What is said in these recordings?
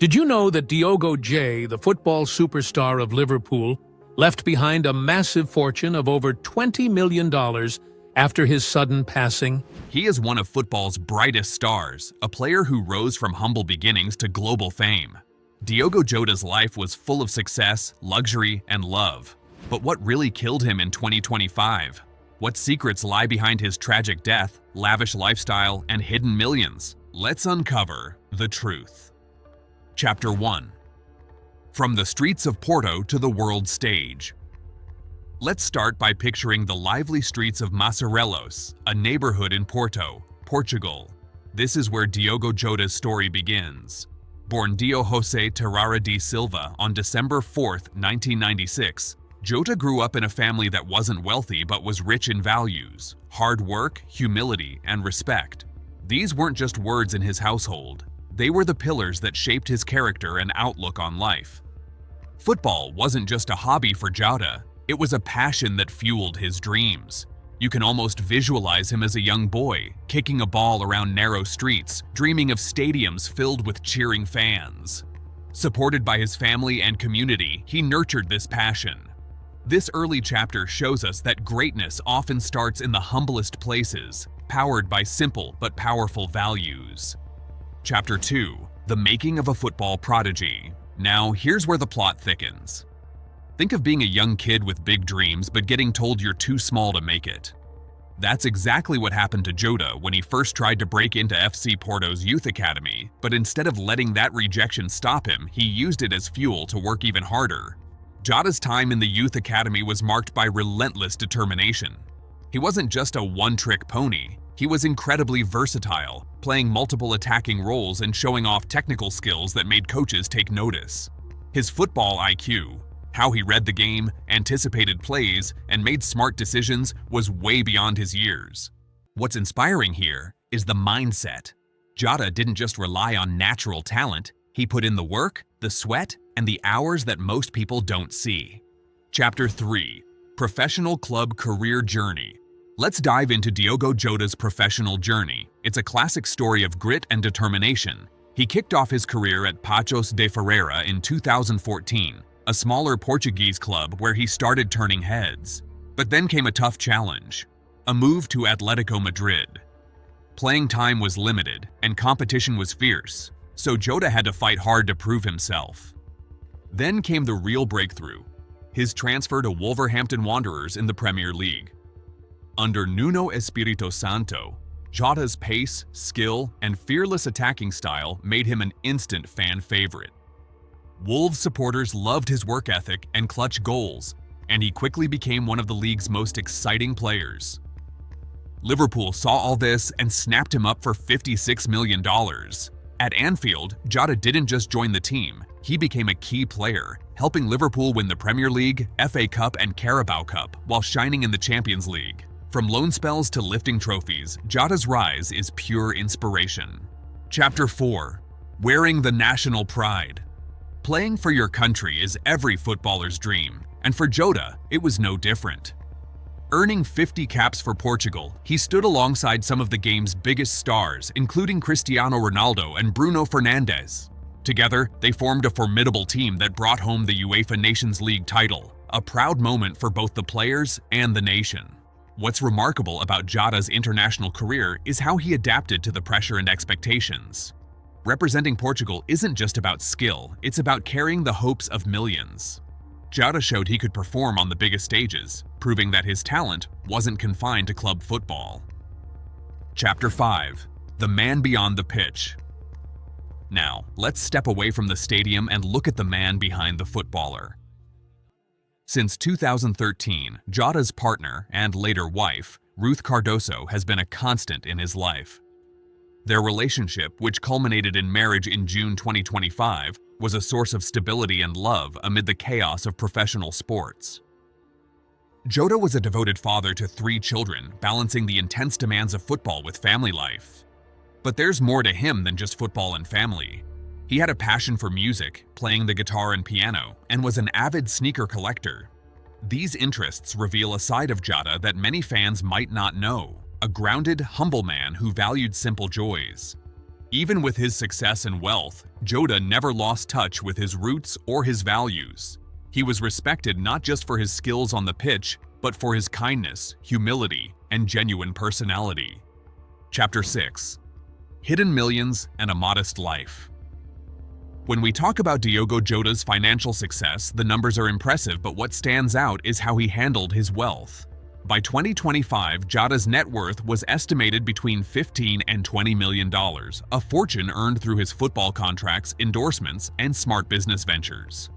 Did you know that Diogo J, the football superstar of Liverpool, left behind a massive fortune of over $20 million after his sudden passing? He is one of football's brightest stars, a player who rose from humble beginnings to global fame. Diogo Jota's life was full of success, luxury, and love. But what really killed him in 2025? What secrets lie behind his tragic death, lavish lifestyle, and hidden millions? Let's uncover the truth. Chapter 1. From the streets of Porto to the world stage. Let's start by picturing the lively streets of Massarelos, a neighborhood in Porto, Portugal. This is where Diogo Jota's story begins. Born Dio José Terrara de Silva on December 4, 1996, Jota grew up in a family that wasn't wealthy but was rich in values, hard work, humility, and respect. These weren't just words in his household. They were the pillars that shaped his character and outlook on life. Football wasn't just a hobby for Jota, it was a passion that fueled his dreams. You can almost visualize him as a young boy, kicking a ball around narrow streets, dreaming of stadiums filled with cheering fans. Supported by his family and community, he nurtured this passion. This early chapter shows us that greatness often starts in the humblest places, powered by simple but powerful values. Chapter 2. The Making of a Football Prodigy. Now, here's where the plot thickens. Think of being a young kid with big dreams but getting told you're too small to make it. That's exactly what happened to Jota when he first tried to break into FC Porto's youth academy, but instead of letting that rejection stop him, he used it as fuel to work even harder. Jota's time in the youth academy was marked by relentless determination. He wasn't just a one-trick pony. He was incredibly versatile, playing multiple attacking roles and showing off technical skills that made coaches take notice. His football IQ, how he read the game, anticipated plays, and made smart decisions was way beyond his years. What's inspiring here is the mindset. Jota didn't just rely on natural talent, he put in the work, the sweat, and the hours that most people don't see. Chapter 3. Professional Club Career Journey. Let's dive into Diogo Jota's professional journey. It's a classic story of grit and determination. He kicked off his career at Paços de Ferreira in 2014, a smaller Portuguese club where he started turning heads. But then came a tough challenge, a move to Atletico Madrid. Playing time was limited and competition was fierce, so Jota had to fight hard to prove himself. Then came the real breakthrough, his transfer to Wolverhampton Wanderers in the Premier League. Under Nuno Espirito Santo, Jota's pace, skill, and fearless attacking style made him an instant fan favorite. Wolves supporters loved his work ethic and clutch goals, and he quickly became one of the league's most exciting players. Liverpool saw all this and snapped him up for $56 million. At Anfield, Jota didn't just join the team, he became a key player, helping Liverpool win the Premier League, FA Cup, and Carabao Cup while shining in the Champions League. From loan spells to lifting trophies, Jota's rise is pure inspiration. Chapter 4. Wearing the national pride. Playing for your country is every footballer's dream, and for Jota, it was no different. Earning 50 caps for Portugal, he stood alongside some of the game's biggest stars, including Cristiano Ronaldo and Bruno Fernandes. Together, they formed a formidable team that brought home the UEFA Nations League title, a proud moment for both the players and the nation. What's remarkable about Jota's international career is how he adapted to the pressure and expectations. Representing Portugal isn't just about skill, it's about carrying the hopes of millions. Jota showed he could perform on the biggest stages, proving that his talent wasn't confined to club football. Chapter 5. The Man Beyond the Pitch. Now, let's step away from the stadium and look at the man behind the footballer. Since 2013, Jota's partner and later wife, Ruth Cardoso, has been a constant in his life. Their relationship, which culminated in marriage in June 2025, was a source of stability and love amid the chaos of professional sports. Jota was a devoted father to 3 children, balancing the intense demands of football with family life. But there's more to him than just football and family. He had a passion for music, playing the guitar and piano, and was an avid sneaker collector. These interests reveal a side of Jota that many fans might not know, a grounded, humble man who valued simple joys. Even with his success and wealth, Jota never lost touch with his roots or his values. He was respected not just for his skills on the pitch, but for his kindness, humility, and genuine personality. Chapter 6. Hidden Millions and a Modest Life. When we talk about Diogo Jota's financial success, the numbers are impressive, but what stands out is how he handled his wealth. By 2025, Jota's net worth was estimated between $15 and $20 million, a fortune earned through his football contracts, endorsements, and smart business ventures.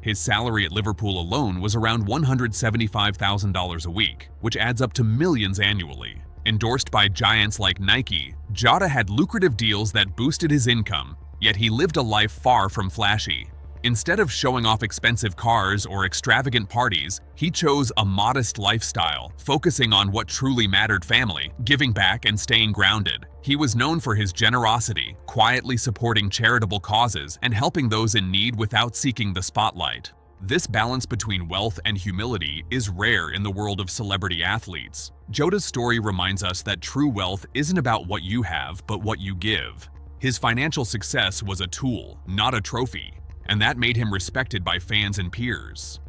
His salary at Liverpool alone was around $175,000 a week, which adds up to millions annually. Endorsed by giants like Nike, Jota had lucrative deals that boosted his income, yet he lived a life far from flashy. Instead of showing off expensive cars or extravagant parties, he chose a modest lifestyle, focusing on what truly mattered: family, giving back, and staying grounded. He was known for his generosity, quietly supporting charitable causes and helping those in need without seeking the spotlight. This balance between wealth and humility is rare in the world of celebrity athletes. Jota's story reminds us that true wealth isn't about what you have, but what you give. His financial success was a tool, not a trophy, and that made him respected by fans and peers.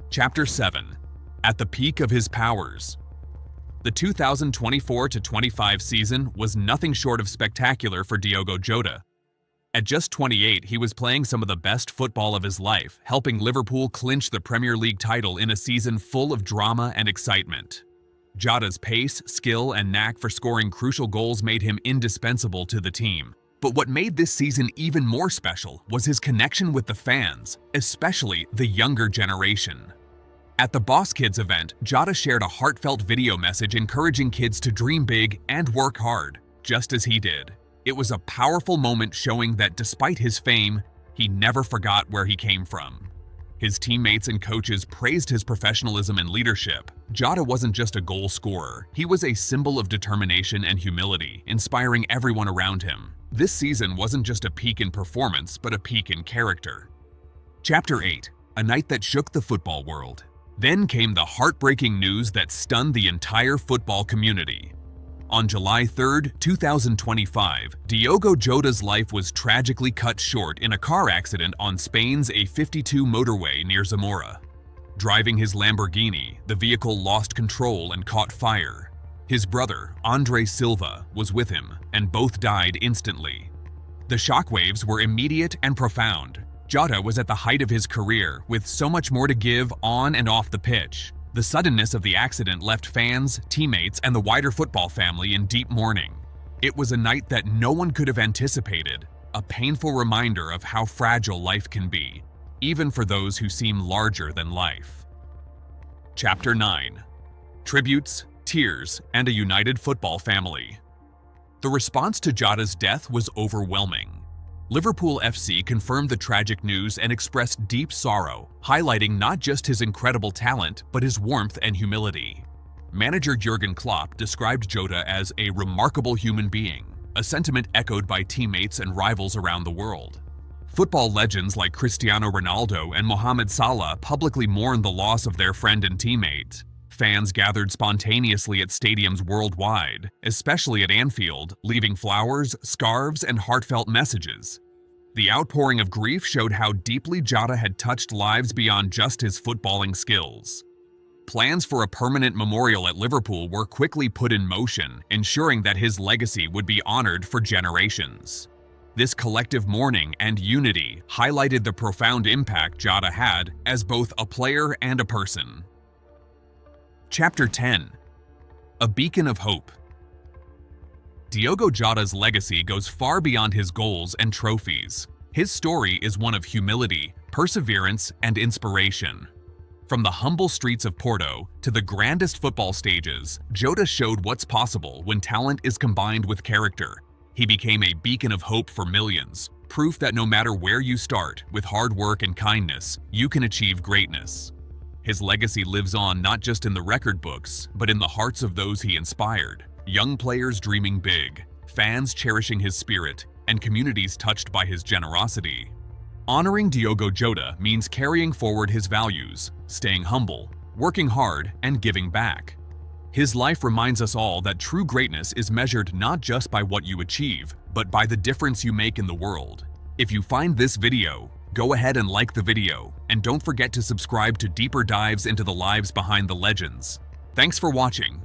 Chapter 7. At the peak of his powers. The 2024-25 season was nothing short of spectacular for Diogo Jota. At just 28, he was playing some of the best football of his life, helping Liverpool clinch the Premier League title in a season full of drama and excitement. Jota's pace, skill, and knack for scoring crucial goals made him indispensable to the team. But what made this season even more special was his connection with the fans, especially the younger generation. At the Boss Kids event, Jota shared a heartfelt video message encouraging kids to dream big and work hard, just as he did. It was a powerful moment showing that despite his fame, he never forgot where he came from. His teammates and coaches praised his professionalism and leadership. Jota wasn't just a goal scorer, he was a symbol of determination and humility, inspiring everyone around him. This season wasn't just a peak in performance, but a peak in character. Chapter 8. A night that shook the football world. Then came the heartbreaking news that stunned the entire football community. On July 3, 2025, Diogo Jota's life was tragically cut short in a car accident on Spain's A52 motorway near Zamora. Driving his Lamborghini, the vehicle lost control and caught fire. His brother, Andre Silva, was with him, and both died instantly. The shockwaves were immediate and profound. Jota was at the height of his career, with so much more to give on and off the pitch. The suddenness of the accident left fans, teammates, and the wider football family in deep mourning. It was a night that no one could have anticipated, a painful reminder of how fragile life can be, even for those who seem larger than life. Chapter 9. Tributes, tears, and a united football family. The response to Jota's death was overwhelming. Liverpool FC confirmed the tragic news and expressed deep sorrow, highlighting not just his incredible talent, but his warmth and humility. Manager Jurgen Klopp described Jota as a remarkable human being, a sentiment echoed by teammates and rivals around the world. Football legends like Cristiano Ronaldo and Mohamed Salah publicly mourned the loss of their friend and teammate. Fans gathered spontaneously at stadiums worldwide, especially at Anfield, leaving flowers, scarves, and heartfelt messages. The outpouring of grief showed how deeply Jota had touched lives beyond just his footballing skills. Plans for a permanent memorial at Liverpool were quickly put in motion, ensuring that his legacy would be honored for generations. This collective mourning and unity highlighted the profound impact Jota had as both a player and a person. Chapter 10. A Beacon of Hope. Diogo Jota's legacy goes far beyond his goals and trophies. His story is one of humility, perseverance, and inspiration. From the humble streets of Porto to the grandest football stages, Jota showed what's possible when talent is combined with character. He became a beacon of hope for millions, proof that no matter where you start, with hard work and kindness, you can achieve greatness. His legacy lives on not just in the record books, but in the hearts of those he inspired. Young players dreaming big, fans cherishing his spirit, and communities touched by his generosity. Honoring Diogo Jota means carrying forward his values, staying humble, working hard, and giving back. His life reminds us all that true greatness is measured not just by what you achieve, but by the difference you make in the world. If you find this video, go ahead and like the video, and don't forget to subscribe to deeper dives into the lives behind the legends. Thanks for watching.